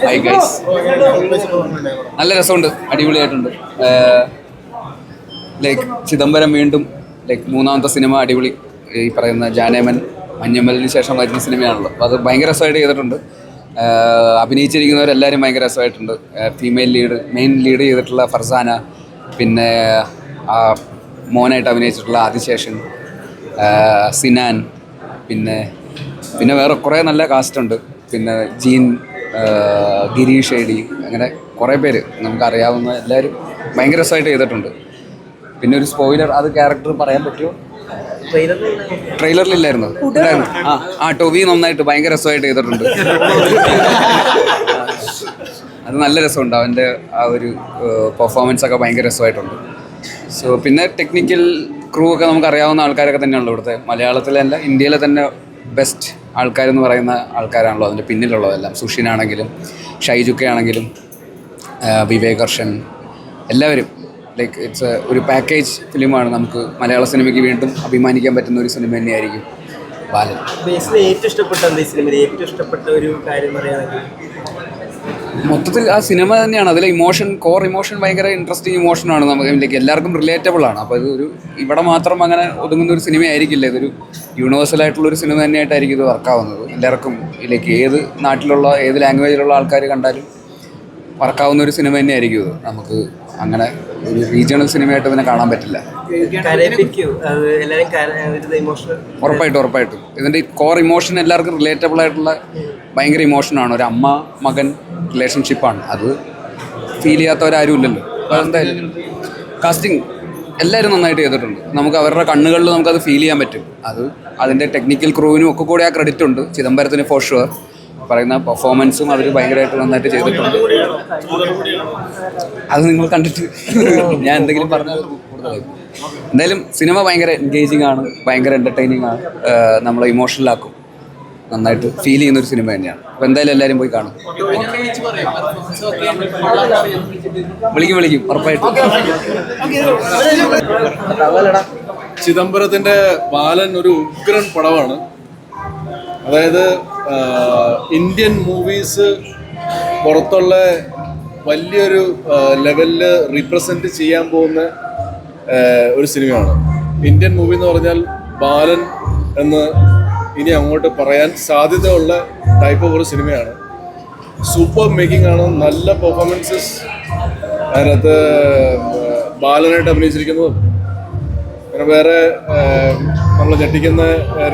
Hi guys, നല്ല രസമുണ്ട്, അടിപൊളിയായിട്ടുണ്ട്. ലൈക്ക് ചിദംബരം വീണ്ടും ലൈക്ക് മൂന്നാമത്തെ സിനിമ അടിപൊളി. ഈ പറയുന്ന ജാനേമൻ മഞ്ഞമ്മലിന് ശേഷം വരുന്ന സിനിമയാണല്ലോ, അപ്പോൾ അത് ഭയങ്കര രസമായിട്ട് ചെയ്തിട്ടുണ്ട്. അഭിനയിച്ചിരിക്കുന്നവരെല്ലാവരും ഭയങ്കര രസമായിട്ടുണ്ട്. മെയിൻ ലീഡ് ചെയ്തിട്ടുള്ള ഫർസാന, പിന്നെ മോനായിട്ട് അഭിനയിച്ചിട്ടുള്ള ആദിശേഷൻ, സിനാൻ, പിന്നെ വേറെ കുറേ നല്ല കാസ്റ്റുണ്ട്. പിന്നെ ജീൻ, ഗിരീഷ് ഏടി, അങ്ങനെ കുറേ പേര് നമുക്കറിയാവുന്ന എല്ലാവരും ഭയങ്കര രസമായിട്ട് ചെയ്തിട്ടുണ്ട്. പിന്നെ ഒരു സ്പോയിലർ, അത് ക്യാരക്ടർ പറയാൻ പറ്റുമോ? ട്രെയിലറിലില്ലായിരുന്നു. ടൊവി നന്നായിട്ട് ഭയങ്കര രസമായിട്ട് ചെയ്തിട്ടുണ്ട്. അത് നല്ല രസമുണ്ട്, അവൻ്റെ ആ ഒരു പെർഫോമൻസ് ഒക്കെ ഭയങ്കര രസമായിട്ടുണ്ട്. സോ പിന്നെ ടെക്നിക്കൽ ക്രൂ ഒക്കെ നമുക്കറിയാവുന്ന ആൾക്കാരൊക്കെ തന്നെയാണല്ലോ ഇവിടുത്തെ. മലയാളത്തിലല്ല, ഇന്ത്യയിലെ തന്നെ ബെസ്റ്റ് ആൾക്കാരെന്ന് പറയുന്ന ആൾക്കാരാണല്ലോ അതിൻ്റെ പിന്നിലുള്ളതെല്ലാം. സുഷിനാണെങ്കിലും ഷൈജുക്കയാണെങ്കിലും വിവേക് ഹർഷൻ, എല്ലാവരും ലൈക്ക് ഇറ്റ്സ് ഒരു പാക്കേജ് ഫിലിമാണ്. നമുക്ക് മലയാള സിനിമയ്ക്ക് വീണ്ടും അഭിമാനിക്കാൻ പറ്റുന്ന ഒരു സിനിമ തന്നെയായിരിക്കും ബാലൻ. മൊത്തത്തിൽ ആ സിനിമ തന്നെയാണ്, അതിലെ കോർ ഇമോഷൻ ഭയങ്കര ഇൻട്രസ്റ്റിംഗ് ഇമോഷനാണ്. നമുക്ക് എല്ലാവർക്കും റിലേറ്റബിൾ ആണ്. അപ്പോൾ ഇതൊരു ഇവിടെ മാത്രം അങ്ങനെ ഒതുങ്ങുന്ന ഒരു സിനിമ ആയിരിക്കില്ല, ഇതൊരു യൂണിവേഴ്സലായിട്ടുള്ളൊരു സിനിമ തന്നെയായിട്ടായിരിക്കും ഇത് വർക്കാവുന്നത്. എല്ലാവർക്കും ഏത് നാട്ടിലുള്ള ഏത് ലാംഗ്വേജിലുള്ള ആൾക്കാർ കണ്ടാലും വർക്കാവുന്ന ഒരു സിനിമ തന്നെയായിരിക്കും ഇത്. നമുക്ക് അങ്ങനെ ഒരു റീജിയണൽ സിനിമയായിട്ട് ഇതിനെ കാണാൻ പറ്റില്ല. ഉറപ്പായിട്ടും ഇതിൻ്റെ കോർ ഇമോഷൻ എല്ലാവർക്കും റിലേറ്റബിൾ ആയിട്ടുള്ള ഭയങ്കര ഇമോഷനാണ്. ഒരു അമ്മ മകൻ റിലേഷൻഷിപ്പാണ്, അത് ഫീൽ ചെയ്യാത്തവരാരും ഇല്ലല്ലോ. അപ്പോൾ എന്തായാലും കാസ്റ്റിംഗ് എല്ലാവരും നന്നായിട്ട് ചെയ്തിട്ടുണ്ട്. നമുക്ക് അവരുടെ കണ്ണുകളിൽ നമുക്കത് ഫീൽ ചെയ്യാൻ പറ്റും. അതിൻ്റെ ടെക്നിക്കൽ ക്രൂവിനും ഒക്കെ കൂടി ആ ക്രെഡിറ്റ് ഉണ്ട്. ചിദംബരത്തിന് ഫോർ ഷുവർ. പറയുന്ന പെർഫോമൻസും അവർ ഭയങ്കരമായിട്ട് നന്നായിട്ട് ചെയ്തിട്ടുണ്ട്. അത് നിങ്ങൾ കണ്ടിട്ട് ഞാൻ എന്തെങ്കിലും പറഞ്ഞാൽ കൂടുതലായി. എന്തായാലും സിനിമ ഭയങ്കര എൻഗേജിങ് ആണ്, ഭയങ്കര എൻ്റർടൈനിങ് ആണ്, നമ്മളെ ഇമോഷണലാക്കും, നന്നായിട്ട് ഫീൽ ചെയ്യുന്നൊരു സിനിമ തന്നെയാണ്. അപ്പോൾ എന്തായാലും എല്ലാവരും പോയി കാണും. വിളിക്കും ഉറപ്പായിട്ടും. ചിദംബരത്തിൻ്റെ ബാലൻ ഒരു ഉഗ്രൻ പടമാണ്. അതായത് ഇന്ത്യൻ മൂവീസ് പുറത്തുള്ള വലിയൊരു ലെവലിൽ റീപ്രസെൻറ്റ് ചെയ്യാൻ പോകുന്ന ഒരു സിനിമയാണ്. ഇന്ത്യൻ മൂവി എന്ന് പറഞ്ഞാൽ ബാലൻ എന്ന് ഇനി അങ്ങോട്ട് പറയാൻ സാധ്യതയുള്ള ടൈപ്പ് ഓഫ് ഒരു സിനിമയാണ്. സൂപ്പർ മേക്കിംഗ് ആണ്, നല്ല പെർഫോമൻസസ് അതിനകത്ത് ബാലനായിട്ട് അഭിനയിച്ചിരിക്കുന്നതും പിന്നെ വേറെ നമ്മൾ ഞെട്ടിക്കുന്ന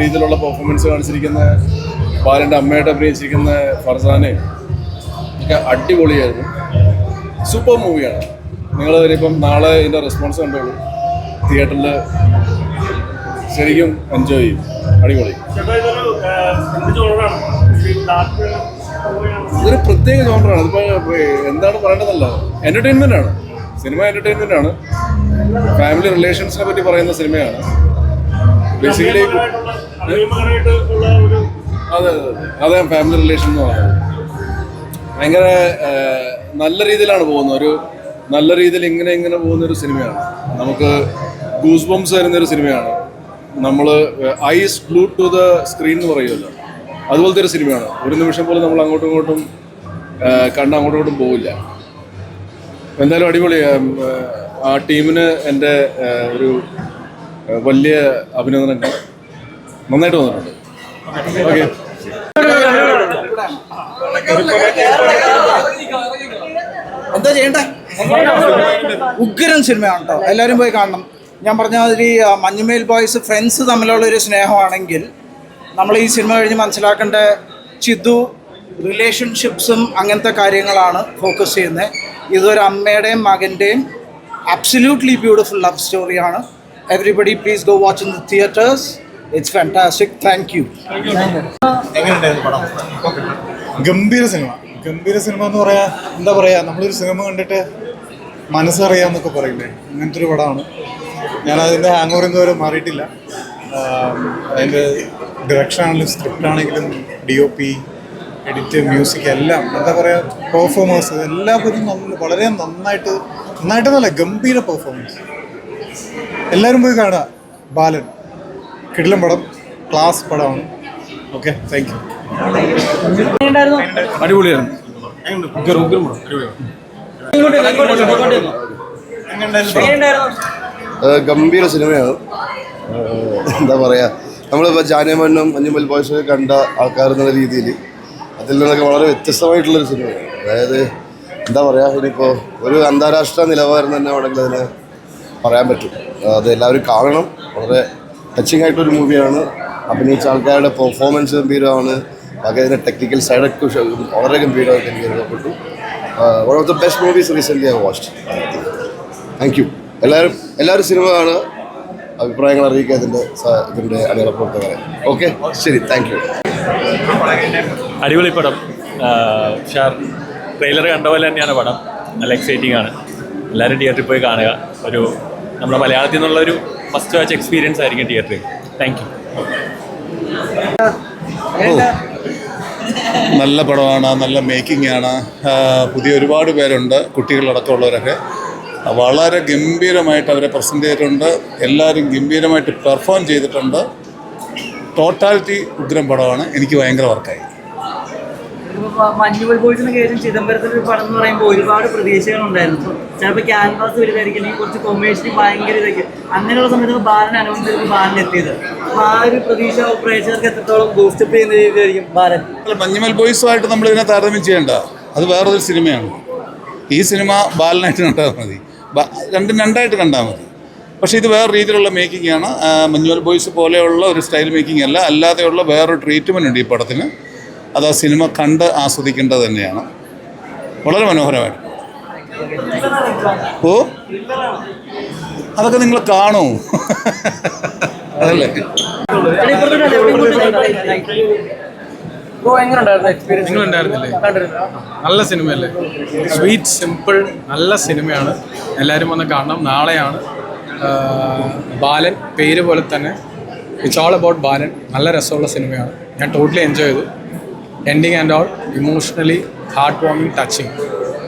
രീതിയിലുള്ള പെർഫോമൻസ് കാണിച്ചിരിക്കുന്ന ബാലൻ്റെ അമ്മയായിട്ട് അഭിനയിച്ചിരിക്കുന്ന ഫർസാനെ ഒക്കെ അടിപൊളിയായിരുന്നു. സൂപ്പർ മൂവിയാണ്. നിങ്ങൾ ഇനിയിപ്പം നാളെ ഇതിൻ്റെ റെസ്പോൺസ് കണ്ടോളൂ. തിയേറ്ററിൽ ശരിക്കും എൻജോയ് ചെയ്യും. അടിപൊളി. ഇതൊരു പ്രത്യേക ജോണറാണ്. ഇതിപ്പോൾ എന്താണ് പറയേണ്ടതല്ല, എൻ്റർടൈൻമെൻ്റ് ആണ്. സിനിമ എൻ്റർടൈൻമെൻ്റ് ആണ്. ഫാമിലി റിലേഷൻസിനെ പറ്റി പറയുന്ന സിനിമയാണ്. ബേസിക്കലി അതെ ഫാമിലി റിലേഷൻ എന്ന് പറയുന്നത് ഭയങ്കര നല്ല രീതിയിലാണ് പോകുന്നത്. ഒരു നല്ല രീതിയിൽ ഇങ്ങനെ പോകുന്നൊരു സിനിമയാണ്. നമുക്ക് ഗൂസ് ബംസ് വരുന്നൊരു സിനിമയാണ്. നമ്മൾ eyes glue to the screen എന്ന് പറയുമല്ലോ, അതുപോലത്തെ ഒരു സിനിമയാണ്. ഒരു നിമിഷം പോലും നമ്മൾ അങ്ങോട്ടും ഇങ്ങോട്ടും പോവില്ല. എന്തായാലും അടിപൊളിയാണ്. ആ ടീമിന് എൻ്റെ ഒരു വലിയ അഭിനന്ദനങ്ങൾ. നന്നായിട്ട് വന്നിട്ടുണ്ട്. ഓക്കെ, എന്താ ചെയ്യണ്ടേ? ഉഗ്രൻ സിനിമയാണ് കേട്ടോ, എല്ലാവരും പോയി കാണണം. ഞാൻ പറഞ്ഞ മാതിരി മഞ്ഞുമേൽ ബോയ്സ് ഫ്രണ്ട്സ് തമ്മിലുള്ളൊരു സ്നേഹമാണെങ്കിൽ നമ്മൾ ഈ സിനിമ കഴിഞ്ഞ് മനസ്സിലാക്കേണ്ട ചിതു റിലേഷൻഷിപ്സും അങ്ങനത്തെ കാര്യങ്ങളാണ് ഫോക്കസ് ചെയ്യുന്നത്. ഇതൊരു അമ്മയുടെയും മകൻ്റെയും absolutely beautiful love story ആണ്. Everybody please go watch in the theaters. It's fantastic. Thank you. ഗംഭീര സിനിമ എന്ന് പറയാ, എന്താ പറയുക, നമ്മളൊരു സിനിമ കണ്ടിട്ട് മനസ്സറിയാന്നൊക്കെ പറയില്ലേ, അങ്ങനത്തെ ഒരു പടമാണ്. ഞാനതിൻ്റെ ഹാങ് ഓവർ ഇന്നുവരെ മാറിയിട്ടില്ല. അതിൻ്റെ ഡയറക്ഷൻ ആണെങ്കിലും സ്ക്രിപ്റ്റ് ആണെങ്കിലും DOP, എഡിറ്റ്, മ്യൂസിക് എല്ലാം എന്താ പറയുക, പെർഫോമൻസ് എല്ലാവരും വളരെ നന്നായിട്ട് ഗംഭീര പെർഫോമൻസ്. എല്ലാവരും പോയി കാണുക. ബാലൻ കിടിലൻ പടം, ക്ലാസ് പടമാണ്. Okay, thank you. അടിപൊളിയായിരുന്നു. ഗംഭീര സിനിമയാണ്. എന്താ പറയുക, നമ്മളിപ്പോൾ ജാനമണ്ണും മഞ്ഞുമൽ ബോയ്സ് കണ്ട ആൾക്കാർ എന്നുള്ള രീതിയിൽ അതിൽ നിന്നൊക്കെ വളരെ വ്യത്യസ്തമായിട്ടുള്ളൊരു സിനിമയാണ്. അതായത് എന്താ പറയുക, ഇനിയിപ്പോൾ ഒരു അന്താരാഷ്ട്ര നിലവാരം തന്നെ വേണമെങ്കിൽ അതിനെ പറയാൻ പറ്റും. അത് എല്ലാവരും കാണണം. വളരെ ടച്ചിങ് ആയിട്ടൊരു മൂവിയാണ്. അഭിനയിച്ച ആൾക്കാരുടെ പെർഫോമൻസ് ഗംഭീരമാണ്. ബാക്കി അതിൻ്റെ ടെക്നിക്കൽ സൈഡൊക്കെ വളരെ ഗംഭീരമായിട്ട് എനിക്ക് അനുഭവപ്പെട്ടു. One of the best movies recently I watched. Thank you. എല്ലാവരും സിനിമ കാണുക, അഭിപ്രായങ്ങൾ അറിയിക്കുക ഇതിൻ്റെ അണിയറ പ്രവർത്തകരെ. ഓക്കെ, ശരി, താങ്ക് യു. അടിപൊളി പടം. ട്രെയിലർ കണ്ട പോലെ തന്നെയാണ് പടം. നല്ല എക്സൈറ്റിംഗ് ആണ്. എല്ലാവരും തിയേറ്ററിൽ പോയി കാണുക. നമ്മുടെ മലയാളത്തിൽ നിന്നുള്ളൊരു ഫസ്റ്റ് വാച്ച് എക്സ്പീരിയൻസ് ആയിരിക്കും തിയേറ്ററിൽ. Thank you. നല്ല പടമാണ്, നല്ല മേക്കിംഗ് ആണ്. പുതിയ ഒരുപാട് പേരുണ്ട്, കുട്ടികളടക്കമുള്ളവരൊക്കെ വളരെ ഗംഭീരമായിട്ട് അവരെ പ്രസൻറ്റ് ചെയ്തിട്ടുണ്ട്. എല്ലാവരും ഗംഭീരമായിട്ട് പെർഫോം ചെയ്തിട്ടുണ്ട്. ടോട്ടാലിറ്റി ഉഗ്രം പടമാണ്. എനിക്ക് ഭയങ്കര വർക്കായി. മഞ്ഞുമൽ ബോയ്സിന് ശേഷം ചിദംബരത്തിൻ്റെ ഒരു പടം എന്ന് പറയുമ്പോൾ ഒരുപാട് പ്രതീക്ഷകളുണ്ടായിരുന്നു. ചിലപ്പോൾ ക്യാൻവാസ് വലുതായിരിക്കും, കുറച്ച് കൊമേഴ്ഷ്യലി ഭയങ്കര ഇതൊക്കെ. അങ്ങനെയുള്ള സമയത്ത് ബാലൻ അനൗൺസ് ചെയ്ത് ബാലൻ എത്തിയത്. അപ്പോൾ ആ ഒരു പ്രതീക്ഷ പ്രേക്ഷകർക്ക് എത്രത്തോളം ബൂസ്റ്റപ്പ് ചെയ്യുന്ന രീതിയിലായിരിക്കും ബാലൻ? മഞ്ഞുമൽ ബോയ്സുമായിട്ട് നമ്മളിതിനെ താരതമ്യം ചെയ്യേണ്ട, അത് വേറൊരു സിനിമയാണ്. ഈ സിനിമ ബാലനായിട്ട് കണ്ടാൽ മതി, രണ്ടായിട്ട് കണ്ടാൽ മതി. പക്ഷേ ഇത് വേറെ രീതിയിലുള്ള മേക്കിംഗ് ആണ്. മഞ്ഞുമൽ ബോയ്സ് പോലെയുള്ള ഒരു സ്റ്റൈൽ മേക്കിംഗ് അല്ല, അല്ലാതെയുള്ള വേറൊരു ട്രീറ്റ്മെൻ്റ് ഉണ്ട് ഈ പടത്തിന്. അത് ആ സിനിമ കണ്ട് ആസ്വദിക്കേണ്ടത് തന്നെയാണ്. വളരെ മനോഹരമായിട്ട്. ഓ, അതൊക്കെ നിങ്ങൾ കാണൂ. അതല്ലേ നിങ്ങളുണ്ടായിരുന്നില്ലേ? നല്ല സിനിമയല്ലേ? സ്വീറ്റ് സിമ്പിൾ നല്ല സിനിമയാണ്. എല്ലാവരും വന്ന് കാണണം. നാളെയാണ്. ബാലൻ പേര് പോലെ തന്നെ ഇറ്റ്സ് ഓൾ അബൌട്ട് ബാലൻ. നല്ല രസമുള്ള സിനിമയാണ്. ഞാൻ ടോട്ടലി എൻജോയ് ചെയ്തു. Ending and all emotionally heart വാമിങ് ടച്ചിങ്.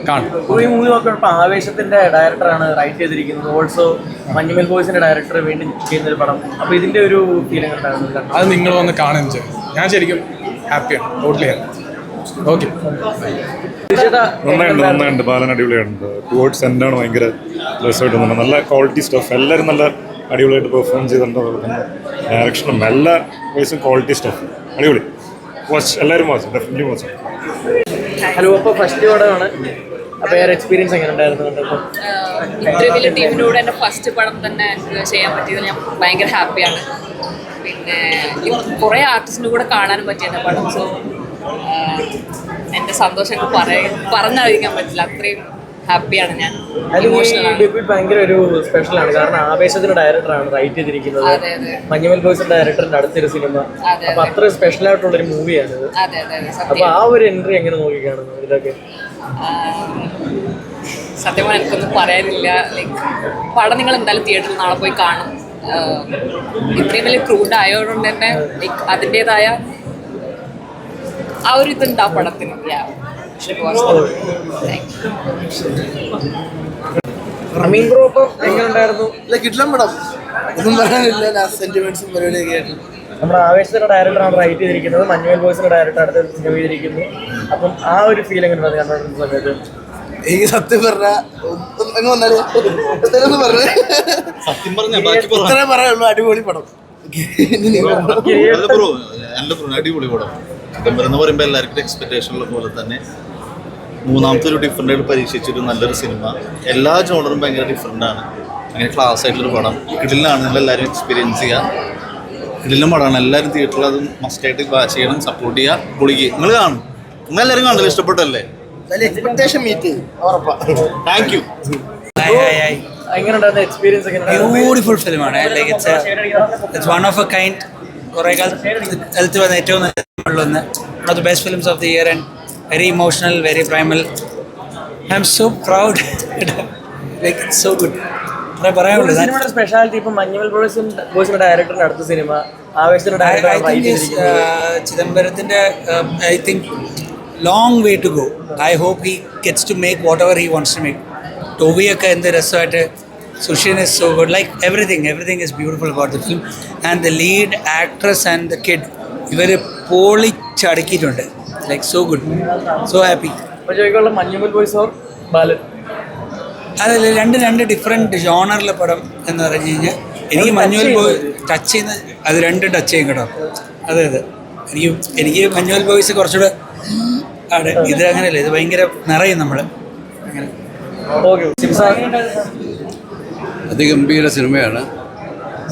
കാണും. ഈ മൂവി നോക്കുമ്പോൾ ആവേശത്തിൻ്റെ ഡയറക്ടറാണ് റൈറ്റ് ചെയ്തിരിക്കുന്നത്. ഓൾസോ മഞ്ഞുമൽ ബോയ്സിൻ്റെ ഡയറക്ടർ വേണ്ടി ചെയ്യുന്നൊരു പടം. അപ്പോൾ ഇതിൻ്റെ ഒരു ഫീലിംഗ് ഉണ്ടായിരുന്നു. അത് നിങ്ങൾ വന്ന് കാണാൻ എൻജോയ്. ഞാൻ ശരിക്കും ഹാപ്പിയാണ്, ടോട്ടലി ഹാപ്പി. ഓക്കെ, നന്നായിട്ടുണ്ട്. ബാലൻ അടിപൊളിയായിട്ടുണ്ട്. ടുവേർഡ്സ് എൻഡാണ് ഭയങ്കര രസമായിട്ട് തോന്നുന്നത്. നല്ല ക്വാളിറ്റി സ്റ്റഫ്. എല്ലാവരും നല്ല അടിപൊളിയായിട്ട് പെർഫോം ചെയ്തിട്ടുണ്ട്. ഡയറക്ഷനും എല്ലാ വയസ്സും ക്വാളിറ്റി സ്റ്റഫ്. അടിപൊളി. വാച്ച്, എല്ലാവരും വാച്ച്, ഡെഫിനറ്റ്ലി വാച്ച്. ഹലോ, അപ്പോൾ ഫസ്റ്റ് പടമാണ്. അപ്പോൾ വേറെ എക്സ്പീരിയൻസ് എങ്ങനെ ഉണ്ടായിരുന്നു കണ്ടപ്പോൾ? ഇത്രയും വലിയ ടീമിനോട് എൻ്റെ ഫസ്റ്റ് പടം തന്നെ ചെയ്യാൻ പറ്റിയത് ഞാൻ ഭയങ്കര ഹാപ്പിയാണ്. പിന്നെ കുറേ ആർട്ടിസ്റ്റിൻ്റെ കൂടെ കാണാനും പറ്റിയ പടം. സോ എൻ്റെ സന്തോഷം പറഞ്ഞറിയിക്കാൻ പറ്റില്ല. അത്രയും ഹാപ്പിയാണ് ഞാൻ. ഡെബ്യൂട്ട് ഭയങ്കര ഒരു സ്പെഷ്യലാണ്. കാരണം ആവേശത്തിന്റെ ഡയറക്ടറാണ് റൈറ്റ് ചെയ്തിരിക്കുന്നത്. മഞ്ഞുമൽ ബോയ്സിന്റെ ഡയറക്ടറിന്റെ അടുത്തൊരു സിനിമ. അപ്പൊ അത്ര സ്പെഷ്യൽ ആയിട്ടുള്ളൊരു മൂവിയാണ് ഇത്. അപ്പൊ ആ ഒരു എൻട്രി എങ്ങനെ നോക്കിക്കാണുന്നു ഇതൊക്കെ? സത്യം പറഞ്ഞാൽ എനിക്കൊന്നും പറയാനില്ല. ലൈക്ക് പടം നിങ്ങൾ എന്തായാലും തിയേറ്ററിൽ നാളെ പോയി കാണും. ഇത്രയും വലിയ ക്രൂഡ് ആയതുകൊണ്ട് തന്നെ ലൈക്ക് അതിൻ്റെതായ ആ ഒരു ഇതുണ്ട് ആ പടത്തിന്. അമീൻ ബ്രോ ഇപ്പം എങ്ങനെ ഉണ്ടായിരുന്നു? കിട്ടില്ല പടം, ഒന്നും പറയാനില്ല. സെന്റിമെന്റ്സും പരിപാടിയൊക്കെ ആയിട്ട് നമ്മുടെ ആവേശത്തിന്റെ ഡയറക്ടറാണ് റൈറ്റ് ചെയ്തിരിക്കുന്നത്. മഞ്ഞുമൽ ബോയ്സിന്റെ ഡയറക്ടർ അടുത്ത് സിനിമ ചെയ്തിരിക്കുന്നു. അപ്പം ആ ഒരു ഫീൽ എങ്ങനെ ഉണ്ട് കണ്ടുകൊണ്ടിരുന്ന സമയത്ത്? എനിക്ക് സത്യം പറഞ്ഞാൽ ഇത്രേ പറയുള്ളൂ. അടിപൊളി പടം. അടിപൊളി പടം. ചിദംബരം എന്ന് പറയുമ്പോൾ എല്ലാവർക്കും എക്സ്പെക്ടേഷൻ ഉള്ള പോലെ തന്നെ മൂന്നാമത്തെ ഒരു ഡിഫറെൻ്റ് ആയിട്ട് പരീക്ഷിച്ചൊരു നല്ലൊരു സിനിമ. എല്ലാ ജോണറും ഭയങ്കര ഡിഫറെൻ്റ് ആണ്. അങ്ങനെ ക്ലാസ് ആയിട്ടുള്ളൊരു പടം. കിടിലാണ്, നിങ്ങളെല്ലാവരും എക്സ്പീരിയൻസ് ചെയ്യുക. കിടിലും പടമാണ്. എല്ലാവരും തിയേറ്ററിൽ അത് മസ്റ്റായിട്ട് വാച്ച് ചെയ്യണം, സപ്പോർട്ട് ചെയ്യുക, പൊളിക്കുക. നിങ്ങൾ കാണും, നിങ്ങളെല്ലാവരും കാണുമല്ലോ, ഇഷ്ടപ്പെട്ടല്ലേ? Expectation meet thank you. Beautiful ഫിലിമാണ്. Like it's one of a kind. കുറേ കാലത്ത് വന്ന ഏറ്റവും നല്ലൊന്ന്. One of the best films of the year and very emotional, very primal. I'm so proud. Like it's so good. പറയാനുള്ളത് സിനിമയുടെ speciality ഇപ്പം മഞ്ഞുമൽ ബോയ്സിന്റെ ഡയറക്ടറിന്റെ അടുത്ത സിനിമ ആവേശത്തിന്റെ ഡയറക്ടർ ചിദംബരത്തിൻ്റെ I think long way to go. I hope he gets to make whatever he wants to make. Toviയൊക്കെ എന്ത് രസമായിട്ട്. Sushin is so good. Like everything is beautiful about the film. And the lead actress and the kid, ഇവർ പൊളിച്ചടക്കിയിട്ടുണ്ട്. Like so good. So happy. അപ്പോൾ ചോദിക്കാനുള്ള Manjummel boys or ബാലൻ? അതല്ല, രണ്ട് different ജോണറിലെ പടം എന്ന് പറഞ്ഞു കഴിഞ്ഞാൽ എനിക്ക് മഞ്ഞുമൽ ബോയ് ടച്ച് ചെയ്യുന്ന അത് രണ്ടും ടച്ച് ചെയ്യും കേട്ടോ. അതെ എനിക്ക് മഞ്ഞുമൽ ബോയ്സ് കുറച്ചുകൂടെ ആണ്. ഇത് അങ്ങനെയല്ല, ഇത് ഭയങ്കര നിറയും നമ്മൾ അങ്ങനെ. അതിഗംഭീര സിനിമയാണ്.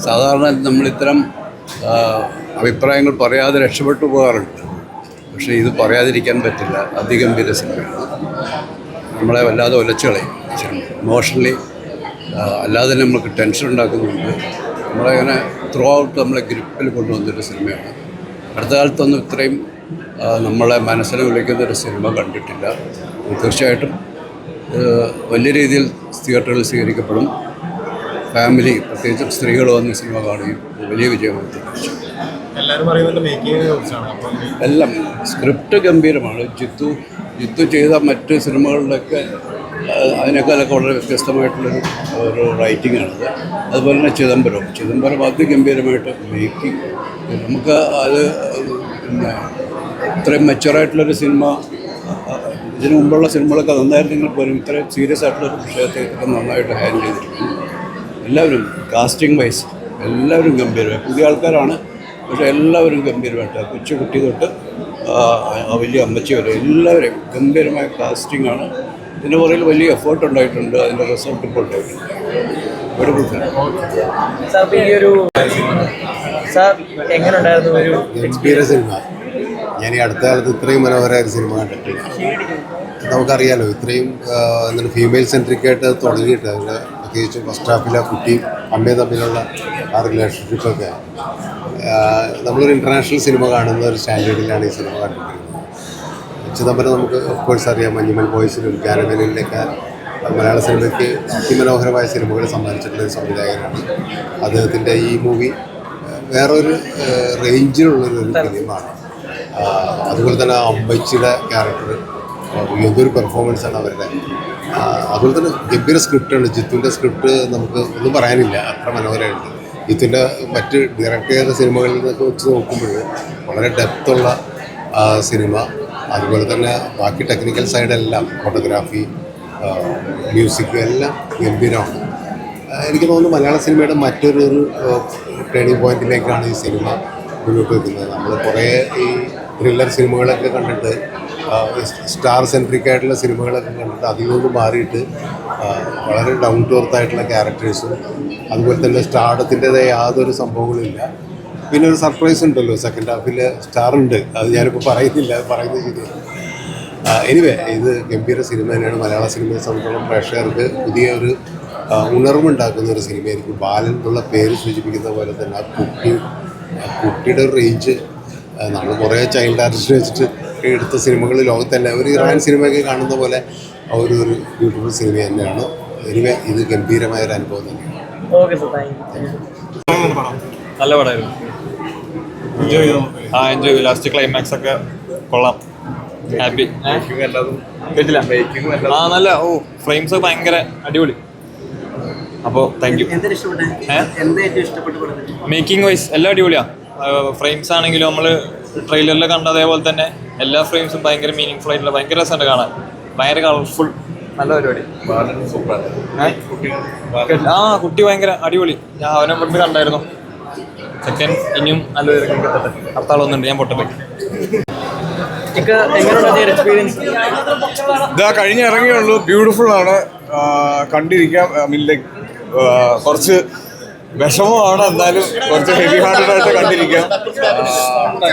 സാധാരണ നമ്മളിത്തരം അഭിപ്രായങ്ങൾ പറയാതെ രക്ഷപ്പെട്ടു പോകാറുണ്ട്. പക്ഷേ ഇത് പറയാതിരിക്കാൻ പറ്റില്ല. അതിഗംഭീര സിനിമയാണ്. നമ്മളെ വല്ലാതെ ഒലച്ചുകളയും ഇമോഷണലി. അല്ലാതെ നമുക്ക് ടെൻഷൻ ഉണ്ടാക്കുന്നുണ്ട്. നമ്മളങ്ങനെ ത്രൂ ഔട്ട് നമ്മളെ ഗ്രിപ്പിൽ കൊണ്ടുവന്നൊരു സിനിമയാണ്. അടുത്ത കാലത്തൊന്നും ഇത്രയും നമ്മളെ മനസ്സിനെ വിളിക്കുന്നൊരു സിനിമ കണ്ടിട്ടില്ല. തീർച്ചയായിട്ടും വലിയ രീതിയിൽ തിയേറ്ററിൽ സ്വീകരിക്കപ്പെടും. ഫാമിലി, പ്രത്യേകിച്ചും സ്ത്രീകൾ വന്ന് സിനിമ കാണുകയും വലിയ വിജയമാണ്. എല്ലാം സ്ക്രിപ്റ്റ് ഗംഭീരമാണ്. ജിത്തു ചെയ്ത മറ്റ് സിനിമകളിലൊക്കെ അതിനേക്കാളൊക്കെ വളരെ വ്യത്യസ്തമായിട്ടുള്ളൊരു റൈറ്റിംഗാണത്. അതുപോലെ തന്നെ ചിദംബരം അതിഗംഭീരമായിട്ട് മേക്കിംഗ്. നമുക്ക് അത് പിന്നെ ഇത്രയും മെച്ചുവറായിട്ടുള്ളൊരു സിനിമ, ഇതിനു മുമ്പുള്ള സിനിമകളൊക്കെ നന്നായിരുന്നെങ്കിൽ പോലും ഇത്രയും സീരിയസ് ആയിട്ടുള്ളൊരു വിഷയത്തെ ഇതൊക്കെ നന്നായിട്ട് ഹാൻഡിൽ ചെയ്തിരിക്കുന്നു. എല്ലാവരും കാസ്റ്റിംഗ് വൈസ് എല്ലാവരും ഗംഭീരമായി. പുതിയ ആൾക്കാരാണ്, പക്ഷേ എല്ലാവരും ഗംഭീരമായിട്ട്, കൊച്ചുകുട്ടി തൊട്ട് വലിയ അമ്മച്ചി വരെ എല്ലാവരും ഗംഭീരമായ കാസ്റ്റിംഗാണ്. ഇതിൻ്റെ പുറകിൽ വലിയ എഫേർട്ട് ഉണ്ടായിട്ടുണ്ട്. അതിൻ്റെ റിസൾട്ട് ഇപ്പോൾ ഉണ്ടായിട്ടുണ്ട്. ഗംഭീര സിനിമ. ഞാൻ ഈ അടുത്ത കാലത്ത് ഇത്രയും മനോഹരമായ ഒരു സിനിമ കണ്ടിട്ടില്ല. നമുക്കറിയാലോ, ഇത്രയും എന്താണ് ഫീമെയിൽ സെൻട്രിക്കായിട്ട് തുടങ്ങിയിട്ട് അതിൻ്റെ പ്രത്യേകിച്ച് ഫസ്റ്റ് ഹാഫിലെ കുട്ടിയും അമ്മയും തമ്മിലുള്ള ആ റിലേഷൻഷിപ്പൊക്കെ നമ്മളൊരു ഇൻ്റർനാഷണൽ സിനിമ കാണുന്ന ഒരു സ്റ്റാൻഡേർഡിലാണ് ഈ സിനിമ കണ്ടിരിക്കുന്നത്. ചിദംബരം നമുക്ക് ഓഫ്കോഴ്സ് അറിയാം. മഞ്ഞുമൽ ബോയ്സിലും ഗാനമേനയിലൊക്കെ മലയാള സിനിമയ്ക്ക് അതിമനോഹരമായ സിനിമകൾ സമ്മാനിച്ചിട്ടുള്ള ഒരു സംവിധായകനാണ്. അദ്ദേഹത്തിൻ്റെ ഈ മൂവി വേറൊരു റേഞ്ചിലുള്ളൊരു ഫിലിമാണ്. അതുപോലെ തന്നെ അമ്പച്ചിയുടെ ക്യാരക്ടർ എന്തൊരു പെർഫോമൻസാണ് അവരുടെ. അതുപോലെ തന്നെ ഗംഭീര സ്ക്രിപ്റ്റാണ്. ജിത്തുവിൻ്റെ സ്ക്രിപ്റ്റ് നമുക്ക് ഒന്നും പറയാനില്ല, അത്ര മനോഹരമായിട്ട്. ജിത്തുവിൻ്റെ മറ്റ് ഡയറക്റ്റ് ചെയ്ത സിനിമകളിൽ നിന്നൊക്കെ വെച്ച് നോക്കുമ്പോൾ വളരെ ഡെപ്തുള്ള സിനിമ. അതുപോലെ തന്നെ ബാക്കി ടെക്നിക്കൽ സൈഡെല്ലാം, ഫോട്ടോഗ്രാഫി, മ്യൂസിക് എല്ലാം ഗംഭീരമാണ്. എനിക്ക് തോന്നുന്നു മലയാള സിനിമയുടെ മറ്റൊരു ടേണിംഗ് പോയിന്റിലേക്കാണ് ഈ സിനിമ മുന്നോട്ട് വെക്കുന്നത്. നമ്മൾ കുറേ ഈ ത്രില്ലർ സിനിമകളൊക്കെ കണ്ടിട്ട്, സ്റ്റാർ സെൻട്രിക് ആയിട്ടുള്ള സിനിമകളൊക്കെ കണ്ടിട്ട് അതിൽ നിന്ന് മാറിയിട്ട് വളരെ ഡൗൺ ടു എർത്ത് ആയിട്ടുള്ള ക്യാരക്ടേഴ്സും അതുപോലെ തന്നെ സ്റ്റാർഡത്തിൻ്റെതായ യാതൊരു സംഭവങ്ങളും ഇല്ല. പിന്നെ ഒരു സർപ്രൈസ് ഉണ്ടല്ലോ സെക്കൻഡ് ഹാഫിൽ, സ്റ്റാർ ഉണ്ട്. അത് ഞാനിപ്പോൾ പറയുന്നില്ല, പറയുന്നത് ശരിയാണ്. എനിവേ, ഇത് ഗംഭീര സിനിമ തന്നെയാണ്. മലയാള സിനിമയെ സംബന്ധിച്ചോളം പ്രേക്ഷകർക്ക് പുതിയ ഒരു ഉണർവുണ്ടാക്കുന്ന ഒരു സിനിമയായിരിക്കും. ബാലൻ എന്നുള്ള പേര് സൂചിപ്പിക്കുന്ന പോലെ തന്നെ ആ കുട്ടിയുടെ ഒരു റേഞ്ച്, നമ്മൾ കുറേ ചൈൽഡ് ആർട്ടിസ്റ്റ് വെച്ചിട്ട് എടുത്ത സിനിമകൾ ലോകത്തല്ല ഒരു ഇറാൻ സിനിമയൊക്കെ കാണുന്ന പോലെ ഒരു ബ്യൂട്ടിഫുൾ സിനിമ തന്നെയാണ്. എനിവേ, ഇത് ഗംഭീരമായൊരു അനുഭവം തന്നെയാണ്. നല്ല പടമായിരുന്നു. എൻജോയ് ചെയ്തു. ലാസ്റ്റ് ക്ലൈമാക്സ് ഒക്കെ കൊള്ളാം. ഹാപ്പി. കേട്ടില്ല? നല്ല ഫ്രെയിംസ് ഭയങ്കര അടിപൊളി. അപ്പോൾ താങ്ക് യു. മേക്കിംഗ് വൈസ് എല്ലാം അടിപൊളിയാണ്. ഫ്രെയിംസ് ആണെങ്കിലും നമ്മൾ ട്രെയിലറിൽ കണ്ട അതേപോലെ തന്നെ എല്ലാ ഫ്രെയിംസും ഭയങ്കര മീനിങ് ഫുൾ ആയിട്ടുള്ള, ഭയങ്കര രസമുണ്ട് കാണാൻ. ഭയങ്കര കളർഫുൾ, നല്ല പരിപാടി. കുട്ടി ഭയങ്കര അടിപൊളി. ഞാൻ അവനെ ഇവിടുന്ന് കണ്ടായിരുന്നു. സെക്കൻഡ് ഇനിയും നല്ലൊരു അടുത്താളൊന്നുണ്ട്. ഞാൻ പൊട്ടപ്പേ ഇതാ കഴിഞ്ഞ് ഇറങ്ങിയുള്ളൂ. ബ്യൂട്ടിഫുൾ ആണ്, കണ്ടിരിക്കാം. കുറച്ച് വിഷമമാണ്, എന്നാലും കുറച്ച് ഹെവി ഹാർട്ടഡ് ആയിട്ട് കണ്ടിരിക്കാം.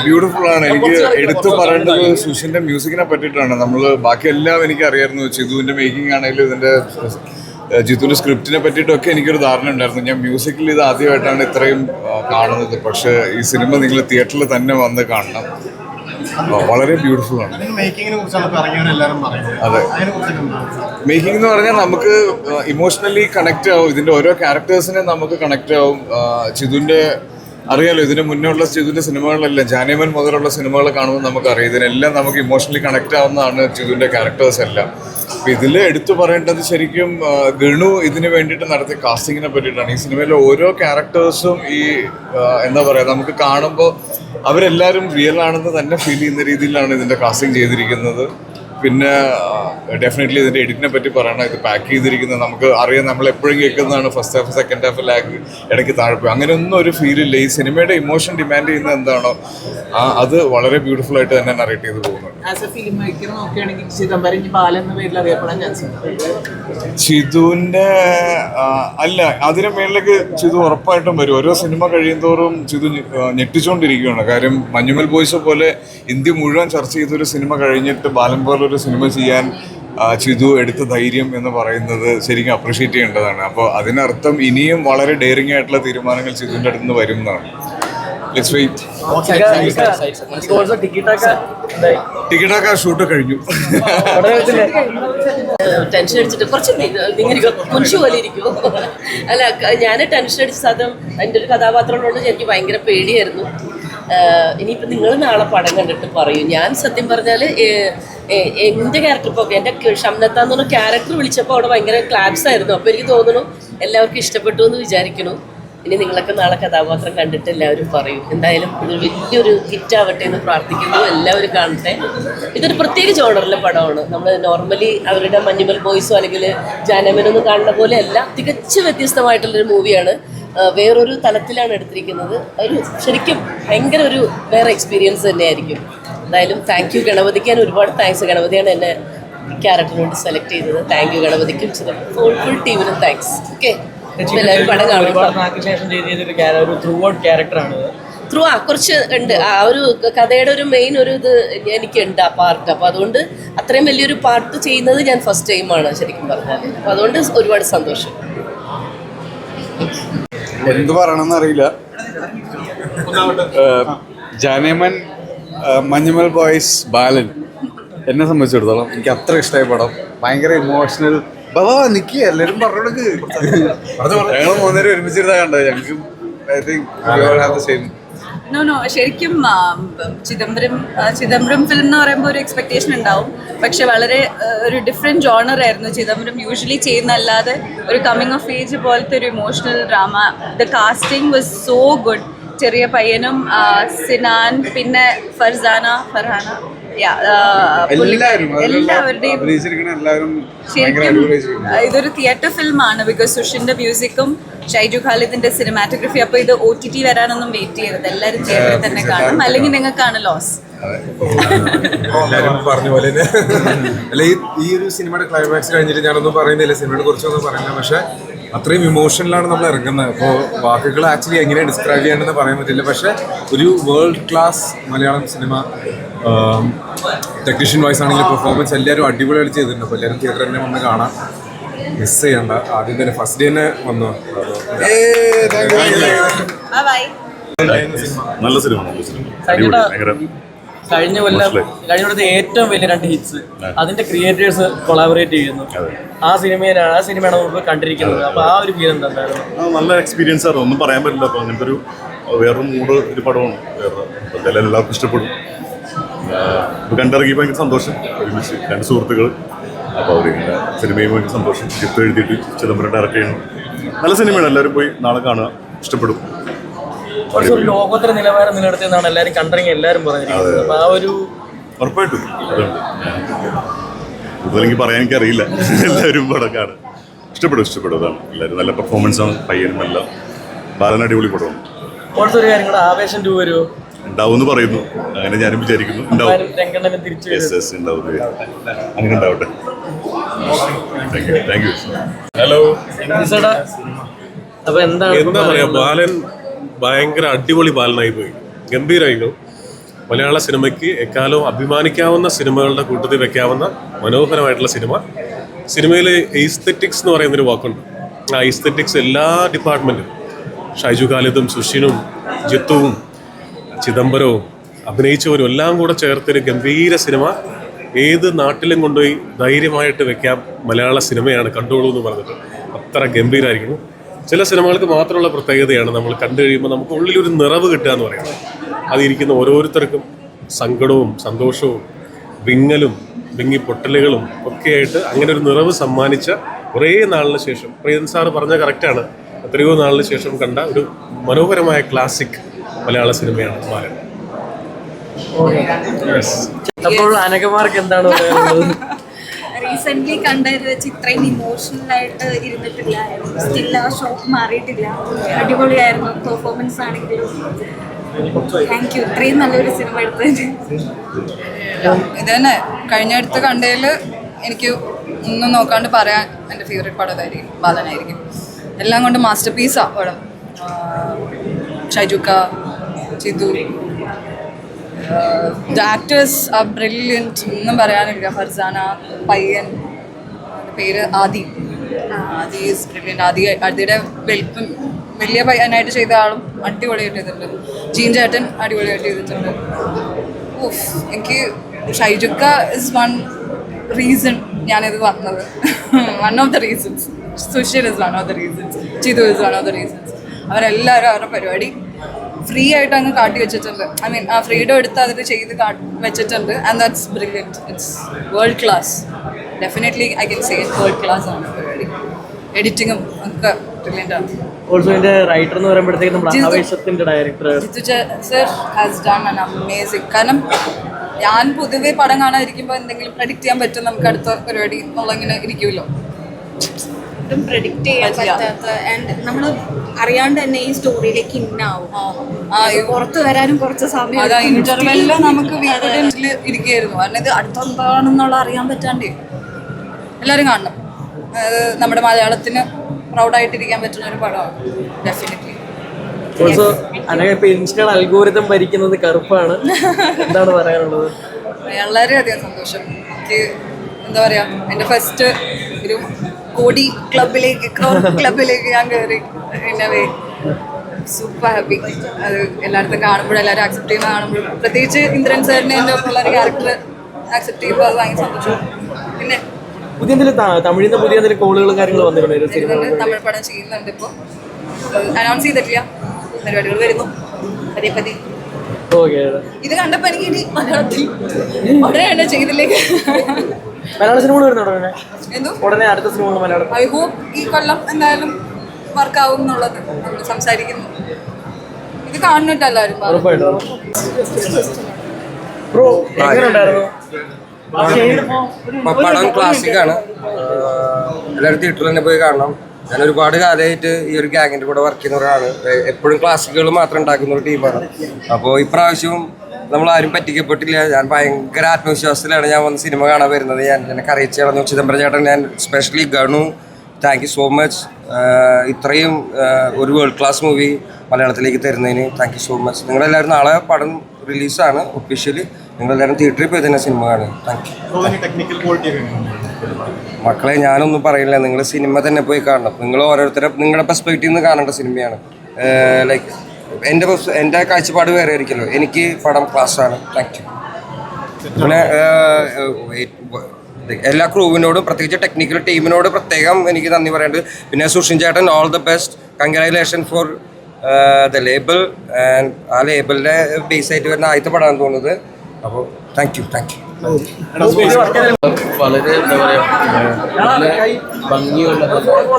ബ്യൂട്ടിഫുൾ ആണ്. എനിക്ക് എടുത്തു പറയേണ്ടത് സുഷിൻ്റെ മ്യൂസിക്കിനെ പറ്റിയിട്ടാണ്. നമ്മൾ ബാക്കിയെല്ലാം എനിക്ക് അറിയായിരുന്നു. ചിതുവിൻ്റെ മേക്കിംഗ് ആണെങ്കിലും ഇതിൻ്റെ ജിത്തുവിൻ്റെ സ്ക്രിപ്റ്റിനെ പറ്റിയിട്ടൊക്കെ എനിക്കൊരു ധാരണ ഉണ്ടായിരുന്നു. ഞാൻ മ്യൂസിക്കിൽ ഇത് ആദ്യമായിട്ടാണ് ഇത്രയും കാണുന്നത്. പക്ഷേ ഈ സിനിമ നിങ്ങൾ തിയേറ്ററിൽ തന്നെ വന്ന് കാണണം. വളരെ ബ്യൂട്ടിഫുൾ ആണ്. അതെ, മേക്കിംഗ് എന്ന് പറഞ്ഞാൽ നമുക്ക് ഇമോഷണലി കണക്റ്റ് ആവും. ഇതിൻ്റെ ഓരോ ക്യാരക്ടേഴ്സിനെ നമുക്ക് കണക്റ്റ് ആവും. ചിതുവിൻ്റെ അറിയാലോ, ഇതിന് മുന്നേ ഉള്ള ചിതുവിൻ്റെ സിനിമകളിലെല്ലാം, ജാനേമൻ മുതലുള്ള സിനിമകൾ കാണുമ്പോൾ നമുക്കറിയാം ഇതിനെല്ലാം നമുക്ക് ഇമോഷണലി കണക്റ്റ് ആവുന്നതാണ് ചിതുവിൻ്റെ ക്യാരക്ടേഴ്സ് എല്ലാം. അപ്പോൾ ഇതിൽ എടുത്തു പറയേണ്ടത് ശരിക്കും ഗണു ഇതിന് വേണ്ടിയിട്ട് നടത്തിയ കാസ്റ്റിങ്ങിനെ പറ്റിയിട്ടാണ്. ഈ സിനിമയിലെ ഓരോ ക്യാരക്ടേഴ്സും ഈ എന്താ പറയുക, നമുക്ക് കാണുമ്പോൾ അവരെല്ലാവരും റിയൽ ആണെന്ന് തന്നെ ഫീൽ ചെയ്യുന്ന രീതിയിലാണ് ഇതിൻ്റെ കാസ്റ്റിംഗ് ചെയ്തിരിക്കുന്നത്. പിന്നെ ഡെഫിനറ്റ്ലി ഇതിൻ്റെ എഡിറ്റിനെ പറ്റി പറയണം. ഇത് പാക്ക് ചെയ്തിരിക്കുന്നത് നമുക്ക് അറിയാം, നമ്മൾ എപ്പോഴും കേൾക്കുന്നതാണ് first half second half lag, ഇടയ്ക്ക് താഴ്പോയി, അങ്ങനെയൊന്നും ഒരു ഫീലില്ല. ഈ സിനിമയുടെ ഇമോഷൻ ഡിമാൻഡ് ചെയ്യുന്നത് എന്താണോ അത് വളരെ ബ്യൂട്ടിഫുൾ ആയിട്ട് തന്നെ നറേറ്റ് ചെയ്ത് പോകുന്നുണ്ട്. ചിതുവിൻ്റെ അല്ല, അതിന് മേളിലേക്ക് ചിതു ഉറപ്പായിട്ടും വരും. ഓരോ സിനിമ കഴിയുന്തോറും ചിതു ഞെട്ടിച്ചുകൊണ്ടിരിക്കുകയാണ്. കാര്യം മഞ്ഞുമൽ ബോയ്സ് പോലെ ഇന്ത്യ മുഴുവൻ ചർച്ച ചെയ്തൊരു സിനിമ കഴിഞ്ഞിട്ട് ബാലൻ പോലൊരു സിനിമ ചെയ്യാൻ ചിതു എടുത്ത ധൈര്യം എന്ന് പറയുന്നത് ശരിക്കും അപ്രിഷ്യേറ്റ് ചെയ്യേണ്ടതാണ്. അപ്പോൾ അതിനർത്ഥം ഇനിയും വളരെ ഡെയറിങ് ആയിട്ടുള്ള തീരുമാനങ്ങൾ ചിതുവിൻ്റെ അടുത്ത് നിന്ന് വരും എന്നാണ്. Let's wait. ടിക്കറ്റൊക്കെ ഷൂട്ട് കഴിഞ്ഞു. ടെൻഷൻ അടിച്ചിട്ട് കുറച്ച് കുഞ്ചു പോലെ ഇരിക്കുമോ? അല്ല, ഞാൻ ടെൻഷൻ അടിച്ച സാധനം എൻ്റെ ഒരു കഥാപാത്രമുള്ളതുകൊണ്ട് എനിക്ക് ഭയങ്കര പേടിയായിരുന്നു. ഇനിയിപ്പോൾ നിങ്ങൾ നാളെ പടം കണ്ടിട്ട് പറയൂ. ഞാൻ സത്യം പറഞ്ഞാൽ എൻ്റെ ക്യാരക്ടർ ഇപ്പോൾ എൻ്റെ ഷംനത്ത എന്ന് പറഞ്ഞ ക്യാരക്ടർ വിളിച്ചപ്പോൾ അവിടെ ഭയങ്കര ക്ലാപ്സ് ആയിരുന്നു. അപ്പോൾ എനിക്ക് തോന്നുന്നു എല്ലാവർക്കും ഇഷ്ടപ്പെട്ടു എന്ന് വിചാരിക്കുന്നു. ഇനി നിങ്ങളൊക്കെ നാളെ കഥാപാത്രം കണ്ടിട്ട് എല്ലാവരും പറയും. എന്തായാലും ഇത് വലിയൊരു ഹിറ്റാവട്ടെ എന്ന് പ്രാർത്ഥിക്കുന്നു. എല്ലാവരും കാണട്ടെ. ഇതൊരു പ്രത്യേക ജോണറിലെ പടമാണ്. നമ്മൾ നോർമലി അവരുടെ മഞ്ഞുമൽ ബോയ്സോ അല്ലെങ്കിൽ ജാനമനൊന്നും കാണുന്ന പോലെ അല്ല, തികച്ചും വ്യത്യസ്തമായിട്ടുള്ളൊരു മൂവിയാണ്. വേറൊരു തലത്തിലാണ് എടുത്തിരിക്കുന്നത്. ഒരു ശരിക്കും ഭയങ്കര ഒരു വേറെ എക്സ്പീരിയൻസ് തന്നെയായിരിക്കും. എന്തായാലും താങ്ക് യു ഗണപതിക്ക്. ഞാൻ ഒരുപാട് താങ്ക്സ്. ഗണപതിയാണ് എന്നെ ക്യാരക്ടറിന് വേണ്ടി സെലക്ട് ചെയ്തത്. താങ്ക് യു ഗണപതിക്കും ഫുൾ ടീമിനും താങ്ക്സ്. ഓക്കെ, എല്ലാവരും പടം കാണും. കുറച്ച് ഉണ്ട്. ആ ഒരു കഥയുടെ ഒരു മെയിൻ ഒരു ഇത് എനിക്കുണ്ട്, ആ പാർട്ട്. അപ്പോൾ അതുകൊണ്ട് അത്രയും വലിയൊരു പാർട്ട് ചെയ്യുന്നത് ഞാൻ ഫസ്റ്റ് ടൈമാണ് ശരിക്കും പറഞ്ഞാൽ. അപ്പോൾ അതുകൊണ്ട് ഒരുപാട് സന്തോഷം. എന്ത് പറയണമെന്ന് അറിയില്ല. ജാനേമൻ, മഞ്ഞുമൽ ബോയ്സ്, ബാലൻ എന്നെ സംബന്ധിച്ചിടത്തോളം എനിക്ക് അത്ര ഇഷ്ടമായ പടം. ഭയങ്കര ഇമോഷണൽ. നിൽക്കുക എല്ലാവരും പറഞ്ഞോടക്ക്. ഞങ്ങൾ 3 ഒരുമിച്ചിരുന്നാ കണ്ടത്. ഞങ്ങൾക്ക് ഐ തിങ്ക് സെയിം. നോ ശരിക്കും ചിദംബരം ഫിലിം എന്ന് പറയുമ്പോൾ ഒരു എക്സ്പെക്ടേഷൻ ഉണ്ടാവും. പക്ഷെ വളരെ ഒരു ഡിഫറെൻറ്റ് ജോണർ ആയിരുന്നു ചിദംബരം യൂഷ്വലി ചെയ്യുന്നതല്ലാതെ ഒരു കമ്മിങ് ഓഫ് ഏജ് പോലത്തെ ഒരു emotional drama. The casting was so good. ചെറിയ പയ്യനും സിനാൻ, പിന്നെ ഫർഹാന, എല്ലാവരുടെയും ശരിക്കും ഇതൊരു തിയേറ്റർ ഫിലിമാണ്. ബിക്കോസ് സുഷിന്റെ മ്യൂസിക്കും ഷൈജു ഖാലിദിന്റെ സിനിമാറ്റോഗ്രഫി. അപ്പോൾ ഇത് OTT വരാനൊന്നും വെയിറ്റ് ചെയ്യരുത്, എല്ലാവരും തിയേറ്ററിൽ തന്നെ കാണും. അല്ലെങ്കിൽ നിങ്ങൾക്കാണ് ലോസ്. എല്ലാവരും പറഞ്ഞ പോലെ അല്ല, ഈ ഒരു സിനിമയുടെ ക്ലൈമാക്സ് കഴിഞ്ഞിട്ട് ഞാനൊന്നും പറയുന്നില്ല, സിനിമയെ കുറിച്ചൊന്നും പറയുന്നില്ല. പക്ഷെ അത്രയും ഇമോഷനിലാണ് നമ്മൾ ഇറങ്ങുന്നത്. അപ്പോൾ വാക്കുകൾ ആക്ച്വലി എങ്ങനെ ഡിസ്ക്രൈബ് ചെയ്യണമെന്ന് പറയാൻ പറ്റില്ല. പക്ഷെ ഒരു world class Malayalam cinema, technician voice ആണെങ്കിലും പെർഫോമൻസ് എല്ലാവരും അടിപൊളിയായിട്ട് ചെയ്തിട്ടുണ്ട്. അപ്പോൾ എല്ലാവരും തിയേറ്ററിൽ തന്നെ വന്ന് കാണാം, മിസ് ചെയ്യണ്ട. ആദ്യം തന്നെ ഫസ്റ്റ് ഡേ തന്നെ വന്നു. നല്ല സിനിമ. കഴിഞ്ഞ കൊല്ലത്തെ ഏറ്റവും വലിയ 2 ഹിറ്റ്സ് അതിന്റെ ക്രിയേറ്റേഴ്സ് കൊളാബറേറ്റ് ചെയ്യുന്നു. ആ സിനിമയാണ് നമ്മൾ കണ്ടിരിക്കുന്നത്. അപ്പോൾ ആ ഒരു ഫീൽ എന്തായിരുന്നു? നല്ല എക്സ്പീരിയൻസ് ആണ്, ഒന്നും പറയാൻ പറ്റില്ല. അപ്പോൾ അങ്ങനത്തെ ഒരു വേറൊരു മൂഡ് ഒരു പടമാണ്. എന്തായാലും എല്ലാവർക്കും ഇഷ്ടപ്പെടും. കണ്ടിറങ്ങി ഭയങ്കര സന്തോഷം. ഒരുമിച്ച് 2 സുഹൃത്തുക്കൾ. അപ്പോൾ അവർ സിനിമയും ഭയങ്കര സന്തോഷം. ജിത്ത് എഴുതിയിട്ട് ചിദംബരം ഡയറക്റ്റ് ചെയ്യണം. നല്ല സിനിമയാണ്. എല്ലാവരും പോയി നാളെ കാണുക, ഇഷ്ടപ്പെടും. ലോകോത്തര നിലവാരം നിലനിർത്തിയെന്നാണ് എല്ലാവരും കണ്ടിറങ്ങി എല്ലാവരും പറഞ്ഞിരിക്കുന്നത്. അപ്പോൾ ആ ഒരു ഉറപ്പായിട്ടും അതുണ്ട്. കൂടുതൽ എനിക്ക് പറയാൻ എനിക്കറിയില്ല. എല്ലാവരും പടക്കാണ്, ഇഷ്ടപ്പെടും. അതാണ് എല്ലാവരും നല്ല പെർഫോമൻസ് ആണ്. പയ്യനും എല്ലാം. ബാലൻ അടിപൊളി പടമാണ്. ഒരു കാര്യം കൂടെ, ആവേശം 2 വരുമോ? ഉണ്ടാവും പറയുന്നു. അങ്ങനെ ഞാനും വിചാരിക്കുന്നു ഉണ്ടാവും. അങ്ങനെ ഉണ്ടാവട്ടെ. Thank you. ഹലോ. അപ്പോൾ എന്താ പറയാ, ബാലൻ ഭയങ്കര അടിപൊളി ബാലനായി പോയി. ഗംഭീരമായിരുന്നു. മലയാള സിനിമയ്ക്ക് എക്കാലവും അഭിമാനിക്കാവുന്ന സിനിമകളുടെ കൂട്ടത്തിൽ വെക്കാവുന്ന മനോഹരമായിട്ടുള്ള സിനിമയിൽ എസ്തെറ്റിക്സ് എന്ന് പറയുന്നൊരു വാക്കുണ്ട്. ആ എസ്തെറ്റിക്സ് എല്ലാ ഡിപ്പാർട്ട്മെൻറ്റും, ഷൈജു ഖാലിദും സുഷിനും ജിത്തുവും ചിദംബരവും അഭിനയിച്ചവരും എല്ലാം കൂടെ ചേർത്തൊരു ഗംഭീര സിനിമ. ഏത് നാട്ടിലും കൊണ്ടുപോയി ധൈര്യമായിട്ട് വെക്കാം മലയാള സിനിമയാണ്, കണ്ടോളൂ എന്ന് പറഞ്ഞിട്ട്. അത്ര ഗംഭീരമായിരിക്കുന്നു. ചില സിനിമകൾക്ക് മാത്രമുള്ള പ്രത്യേകതയാണ് നമ്മൾ കണ്ടു കഴിയുമ്പോൾ നമുക്ക് ഉള്ളിലൊരു നിറവ് കിട്ടുക എന്ന് പറയുന്നത്. അതിരിക്കുന്ന ഓരോരുത്തർക്കും സങ്കടവും സന്തോഷവും വിങ്ങലും വിങ്ങിപ്പൊട്ടലുകളും ഒക്കെയായിട്ട് അങ്ങനെ ഒരു നിറവ് സമ്മാനിച്ച കുറേ നാളിന് ശേഷം, പ്രിയൻ സാറ് പറഞ്ഞ കറക്റ്റാണ്, എത്രയോ നാളിന് ശേഷം കണ്ട ഒരു മനോഹരമായ ക്ലാസിക് മലയാള സിനിമയാണ് ബാലൻ. അപ്പോൾ അനഘമാർക്ക് എന്താണ് പറയാനുള്ളത്? റീസെന്റ് കണ്ടത് വെച്ച് ഇത്രയും ഇമോഷണൽ ആയിട്ട് ഇരുന്നിട്ടില്ലായിരുന്നു. സ്റ്റിൽ ആ ഷോക്ക് മാറിയിട്ടില്ല. അടിപൊളിയായിരുന്നു. പെർഫോമൻസ് ആണെങ്കിലും താങ്ക് യു. ഇത്രയും നല്ലൊരു സിനിമ എടുത്തത്. ഇത് തന്നെ കഴിഞ്ഞ അടുത്ത് കണ്ടതിൽ എനിക്ക് ഒന്നും നോക്കാണ്ട് പറയാൻ എൻ്റെ ഫേവറേറ്റ് പടം അതായിരിക്കും, ബാലനായിരിക്കും. എല്ലാം കൊണ്ട് മാസ്റ്റർ പീസാണ് പടം. ഷൈജുക്ക, ചിതു, ദ ആക്ടേഴ്സ് ആർ ബ്രില്യൻറ്റ്, ഒന്നും പറയാനില്ല. ഫർസാന, പയ്യൻ, പേര് ആദി ഈസ് ബ്രില്യൻറ്റ്. ആദിയുടെ വലിയ പയ്യനായിട്ട് ചെയ്ത ആളും അടിപൊളിയായിട്ട് ചെയ്തിട്ടുണ്ട്. ജീൻ ചേട്ടൻ അടിപൊളിയായിട്ട് ചെയ്തിട്ടുണ്ട്. എനിക്ക് ഷൈജുക്ക ഇസ് വൺ റീസൺ ഞാനിത് വന്നത്. One of the reasons. Sushin is one of the reasons. Chithu is one of the reasons. അവരെല്ലാവരും അവരുടെ പരിപാടി ഫ്രീ ആയിട്ട് അങ്ങ് കാട്ടി വെച്ചിട്ടുണ്ട്. ഐ മീൻ ആ ഫ്രീഡം എടുത്ത് അതിൽ ചെയ്ത് വെച്ചിട്ടുണ്ട്. And that's brilliant. It's world class. Definitely I can say world class ആണ് പരിപാടി. എഡിറ്റിങ്ങും ഒക്കെ ബ്രില്യൻ്റ് ആണ്. ഓൾസോ ഇതിന്റെ റൈറ്റർ എന്ന് പറയുമ്പോഴത്തേക്ക് നമ്മുടെ ആവേശത്തിന്റെ director Jithu sir has done an amazing. കാരണം ഞാൻ പൊതുവേ പടം കാണാതിരിക്കുമ്പോൾ എന്തെങ്കിലും പ്രെഡിക്റ്റ് ചെയ്യാൻ പറ്റും നമുക്ക് അടുത്ത പരിപാടി എന്നുള്ള ഇങ്ങനെ ഇരിക്കുമല്ലോ. ഒട്ടും പ്രെഡിക്റ്റ് ചെയ്യാൻ പറ്റാത്ത ആൻഡ് നമ്മൾ അറിയാണ്ട് തന്നെ ഈ സ്റ്റോറിയിലേക്ക് ഇന്നാവും. പുറത്ത് വരാനും കുറച്ച് സമയം. അതാ ഇന്റർവെല്ലിൽ നമുക്ക് വീട്ടിൽ ഇരിക്കുകയായിരുന്നു. കാരണം ഇത് അടുത്തെന്താണെന്നുള്ള അറിയാൻ പറ്റാണ്ടേ. എല്ലാവരും കാണണം. നമ്മുടെ മലയാളത്തിന് പ്രൗഡായിട്ടിരിക്കാൻ പറ്റുന്ന ഒരു പടമാണ് ഡെഫിനറ്റ്ലി. ഓൾസോ അനഘ ഇപ്പൊ ഇൻസ്റ്റ അൽഗോരിതം ഭരിക്കുന്നത് കറുപ്പാണ്. എന്താണ് പറയാനുള്ളത്? വളരെയധികം സന്തോഷം. എനിക്ക് എന്താ പറയാ, എൻ്റെ ഫസ്റ്റ് ഒരു കോടി ക്ലബിലേക്ക് ഞാൻ കയറി. ഇന്നവേ സൂപ്പർ ഹാപ്പി. അത് എല്ലായിടത്തും കാണുമ്പോഴും എല്ലാവരും അക്സെപ്റ്റ് ചെയ്യുന്ന കാണുമ്പോഴും, പ്രത്യേകിച്ച് ഇന്ദ്രൻ സാറിനെ എൻ്റെ ഒപ്പമുള്ള ഒരു ക്യാരക്ടർ അക്സെപ്റ്റ് ചെയ്യുമ്പോൾ അത് ഭയങ്കര സന്തോഷം. പിന്നെ പുതിയ തമിഴിന്ന് പുതിയ എന്തെങ്കിലും കോളുകളും കാര്യങ്ങളും വന്നിട്ടുണ്ട്? തമിഴ് പടം ചെയ്യുന്നുണ്ട്. ഇപ്പോൾ അനൗൺസ് ചെയ്തിട്ടില്ല. പരിപാടികൾ വരുന്നു പതിയെ പതി. ഇത് കണ്ടപ്പോൾ എനിക്ക് ഇനി മലയാളത്തിൽ ഉടനെ തന്നെ ചെയ്തില്ലെങ്കിൽ മലയാള സിനിമകൾ വരുന്നുണ്ടോ? ഉടനെ അടുത്ത സിനിമകൾ മലയാളം. ഐ ഹോപ്പ് ഈ കൊല്ലം എന്തായാലും വർക്കാവും എന്നുള്ളത് നമ്മൾ സംസാരിക്കുന്നു. ഇത് കാണുന്നിട്ട് എല്ലാവരും പടം ക്ലാസിക്കാണ്. എല്ലാവരും തിയേറ്ററിൽ തന്നെ പോയി കാണണം. ഞാൻ ഒരുപാട് കാലമായിട്ട് ഈ ഒരു ഗ്യാങ്ങിൻ്റെ കൂടെ വർക്ക് ചെയ്യുന്നവരാണ്. എപ്പോഴും ക്ലാസിക്കുകൾ മാത്രം ഉണ്ടാക്കുന്ന ഒരു ടീമാണ്. അപ്പോൾ ഇപ്രാവശ്യവും നമ്മളാരും പറ്റിക്കപ്പെട്ടില്ല. ഞാൻ ഭയങ്കര ആത്മവിശ്വാസത്തിലാണ് ഞാൻ വന്ന് സിനിമ കാണാൻ വരുന്നത്. എന്നെ കറിയിച്ച് നടന്നു ചിദംബരം ചേട്ടൻ, ഞാൻ specially Ganu, thank you so much. ഇത്രയും ഒരു വേൾഡ് ക്ലാസ് മൂവി മലയാളത്തിലേക്ക് തരുന്നതിന് താങ്ക് യു സോ മച്ച്. നിങ്ങളെല്ലാവരും നാളെ പടം റിലീസാണ് ഒഫീഷ്യലി. നിങ്ങളെല്ലാവരും തിയേറ്ററിൽ പോയി തന്നെ സിനിമ കാണും. താങ്ക് യു മക്കളെ. ഞാനൊന്നും പറയില്ല, നിങ്ങൾ സിനിമ തന്നെ പോയി കാണണം. നിങ്ങൾ ഓരോരുത്തരും നിങ്ങളുടെ പെർസ്പെക്റ്റീവ് നിന്ന് കാണേണ്ട സിനിമയാണ്. ലൈക്ക് എൻ്റെ കാഴ്ചപ്പാട് വേറെ ആയിരിക്കുമല്ലോ. എനിക്ക് പടം ക്ലാസ്സാണ്. Thank you. പിന്നെ എല്ലാ ക്രൂവിനോടും പ്രത്യേകിച്ച് ടെക്നിക്കൽ ടീമിനോട് പ്രത്യേകം എനിക്ക് നന്ദി പറയേണ്ടത്. പിന്നെ സുഷിൻ ചേട്ടൻ, all the best. Congratulation for the label. And ആ ലേബിളിൻ്റെ ബേസ് ആയിട്ട് വരുന്ന ആദ്യത്തെ പടമാണെന്ന് തോന്നുന്നത്. അപ്പോൾ താങ്ക് യു. വളരെ എന്താ പറയുക, നല്ല ഭംഗിയുള്ള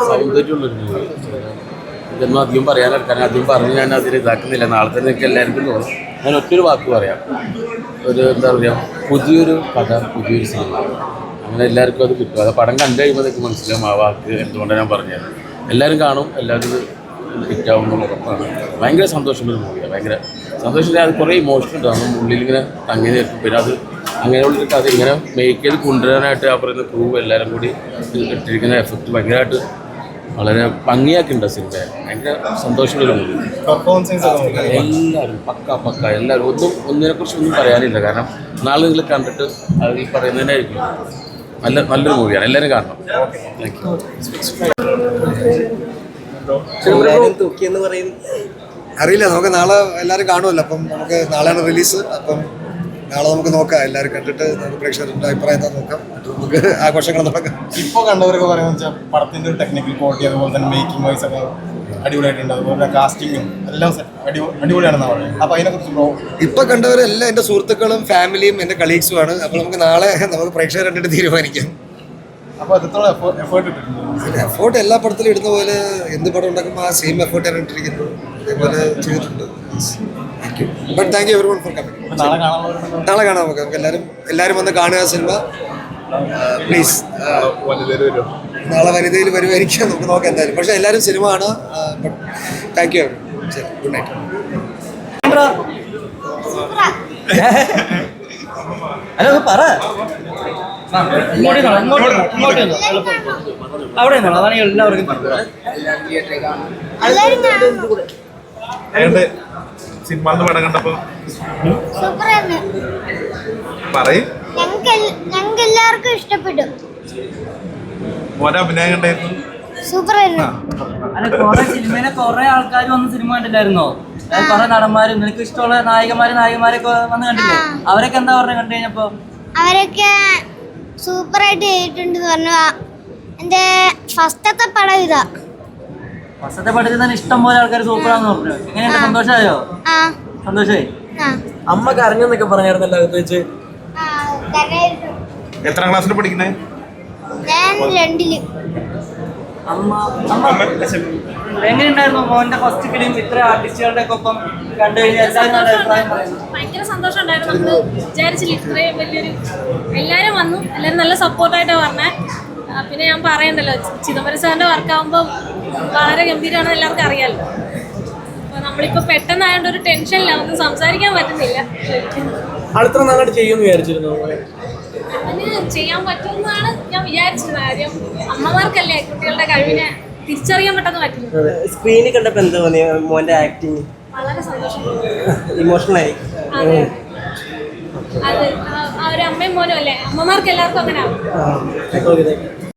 സൗന്ദര്യമുള്ളൊരു മൂവി. ഇതൊന്നും അധികം പറയാനെടുക്കാൻ അധികം പറഞ്ഞ് ഞാൻ അതിൽ ഇതാക്കുന്നില്ല. നാളെ തന്നെ എനിക്ക് എല്ലാവർക്കും തോന്നും. ഞാൻ ഒറ്റൊരു വാക്ക് പറയാം. ഒരു എന്താ പറയുക, പുതിയൊരു കഥ, പുതിയൊരു സിനിമ, അങ്ങനെ എല്ലാവർക്കും അത് കിട്ടും. അത് പടം കണ്ടു കഴിയുമ്പോൾ നിങ്ങൾക്ക് മനസ്സിലാവും ആ വാക്ക് എന്തുകൊണ്ടാണ് ഞാൻ പറഞ്ഞത്. എല്ലാവരും കാണും, എല്ലാവരും ഇത് ഹിറ്റാവുന്ന ഉറപ്പാണ്. ഭയങ്കര സന്തോഷമുള്ളൊരു മൂവിയാണ്. ഭയങ്കര സന്തോഷം. അത് കുറേ ഇമോഷൻ ഉണ്ടാകും ഉള്ളിൽ ഇങ്ങനെ തങ്ങി നിൽക്കും. പിന്നെ അത് അങ്ങനെയുള്ളൊരു കഥ ഇങ്ങനെ മേക്ക് ചെയ്ത് കൊണ്ടുവരാനായിട്ട് ആ പറയുന്ന ക്രൂ എല്ലാവരും കൂടി ഇട്ടിരിക്കുന്ന എഫക്റ്റ് ഭയങ്കരമായിട്ട് വളരെ ഭംഗിയാക്കിയിട്ടുണ്ട് സിനിമ. ഭയങ്കര സന്തോഷമുള്ളൊരു മൂവി. എല്ലാവരും പക്ക എല്ലാവരും ഒന്നിനെക്കുറിച്ചൊന്നും പറയാനില്ല. കാരണം നാളെ നിങ്ങൾ കണ്ടിട്ട് അത് ഈ പറയുന്നതിനായിരിക്കും. നല്ലൊരു മൂവിയാണ്. എല്ലാവരും കാണണം. Thank you. അറിയില്ല, നമുക്ക് നാളെ എല്ലാവരും കാണുമല്ലോ. അപ്പം നമുക്ക് നാളെയാണ് റിലീസ്. അപ്പം നാളെ നമുക്ക് നോക്കാം. എല്ലാവരും കണ്ടിട്ട് നമുക്ക് പ്രേക്ഷകരുടെ അഭിപ്രായം എന്താ നോക്കാം. നമുക്ക് ആഘോഷങ്ങൾ തുടങ്ങാം. ഇപ്പോൾ കണ്ടവരൊക്കെ പറയുന്നത് വെച്ചാൽ പടത്തിൻ്റെ ഒരു ടെക്നിക്കൽ ക്വാളിറ്റി, അതുപോലെ തന്നെ മേക്കിംഗ് വൈസ് ഒക്കെ അടിപൊളിയായിട്ടുണ്ട്. അതുപോലെ കാസ്റ്റിങ്ങും എല്ലാം അടിപൊളിയാണെന്നാണ് പറയുന്നത്. അപ്പോൾ അതിനെക്കുറിച്ച് ഇപ്പം കണ്ടവരെല്ലാം എൻ്റെ സുഹൃത്തുക്കളും ഫാമിലിയും എൻ്റെ കളീഗ്സുമാണ്. അപ്പോൾ നമുക്ക് നാളെ നമുക്ക് പ്രേക്ഷകർ കണ്ടിട്ട് തീരുമാനിക്കാം. അപ്പോൾ എത്രത്തോളം എഫേർട്ട് ഇട്ടിട്ടുണ്ട്? എഫേർട്ട് എല്ലാ പടത്തിലും ഇടുന്ന പോലെ എന്ത് പടം ഉണ്ടാക്കുമ്പോൾ ആ സെയിം എഫേർട്ടാണ് ഇട്ടിരിക്കുന്നത്. അതേപോലെ ചെയ്തിട്ടുണ്ട്. Thank you but thank you every one for coming. നാളെ കാണാം നമുക്ക് എല്ലാവരും വന്ന് കാണുക സിനിമ പ്ലീസ്. നാളെ വനിതയിൽ വരുമായിരിക്കും, നമുക്ക് നോക്കാം എന്തായാലും. പക്ഷേ എല്ലാവരും സിനിമ കാണുക. But thank you every one. ശരി, ഗുഡ് നൈറ്റ്. ഹലോ പറ അവിടെ അതാണ് എല്ലാവർക്കും സിനിമ പടം കണ്ടപ്പോ പറയും ഞങ്ങൾക്ക് എല്ലാവർക്കും ഇഷ്ടപ്പെട്ടു. ഓരോ അഭിനയം കണ്ടായിരുന്നു. സൂപ്പർ അല്ല കുറെ സിനിമയിലെ കുറെ ആൾക്കാർ വന്ന് സിനിമ കണ്ടില്ലായിരുന്നോ? കുറെ നടന്മാരും നിനക്ക് ഇഷ്ടമുള്ള നായികമാരൊക്കെ വന്ന് കണ്ടില്ലേ? അവരൊക്കെ എന്താ പറഞ്ഞ കണ്ടു കഴിഞ്ഞപ്പോ? അവരൊക്കെ സൂപ്പറായിട്ട് ചെയ്തിട്ടുണ്ട് പറഞ്ഞു. എൻ്റെ ഫസ്റ്റത്തെ പടം ഇതാ. ഫസ്റ്റത്തെ പടത്തിൽ തന്നെ ഇഷ്ടം പോലെ ആൾക്കാർ സൂപ്പറാന്ന് പറഞ്ഞു. എങ്ങനെയുണ്ട്? സന്തോഷമായോ? സന്തോഷമായി. അമ്മ കരഞ്ഞെന്നൊക്കെ പറഞ്ഞായിരുന്നല്ലോ അകത്ത് വെച്ച്. എത്രാം ക്ലാസ്സിൽ പഠിക്കുന്നേ? ഞാൻ 2-ല്. എങ്ങനെയുണ്ടായിരുന്നു മോന്റെ ഫസ്റ്റ് ഫിലിം? ഇത്ര ആർട്ടിസ്റ്റുകളുടെ ഒപ്പം കണ്ടു കഴിഞ്ഞാൽ എല്ലാവരും നല്ല അഭിപ്രായം പറയുന്നു. ഭയങ്കര സന്തോഷം ഉണ്ടായിരുന്നു. നമ്മൾ വിചാരിച്ചില്ല ഇത്രയും വലിയൊരു എല്ലാവരും വന്നു, എല്ലാവരും നല്ല സപ്പോർട്ടായിട്ടാണ് പറഞ്ഞത്. പിന്നെ ഞാൻ പറയണ്ടല്ലോ, ചിദംബരം സാറിന്റെ വർക്കാകുമ്പോൾ വളരെ ഗംഭീരമാണെന്ന് എല്ലാവർക്കും അറിയാമല്ലോ. അപ്പോൾ നമ്മളിപ്പോൾ പെട്ടെന്നായതുകൊണ്ട് ഒരു ടെൻഷനില്ല, ഒന്നും സംസാരിക്കാൻ പറ്റുന്നില്ല. അടുത്ത നാളായിട്ട് ചെയ്യുമെന്ന് വിചാരിച്ചിരുന്നു. അതിന് ചെയ്യാൻ പറ്റുമെന്നാണ് ഞാൻ വിചാരിച്ചിരുന്നത്. കാര്യം അമ്മമാർക്കല്ലേ കുട്ടികളുടെ കഴിവിനെ തിരിച്ചറിയാൻ പെട്ടെന്ന് പറ്റുന്നത്. സ്ക്രീനിൽ കണ്ടപ്പോൾ എന്താ തോന്നിയ മോന്റെ ആക്ടിങ്? വളരെ സന്തോഷം. ഇമോഷണലായി. അതെ, അത് ആ ഒരു അമ്മയും മോനും അല്ലേ, അമ്മമാർക്ക് എല്ലാവർക്കും അങ്ങനെ ആവും.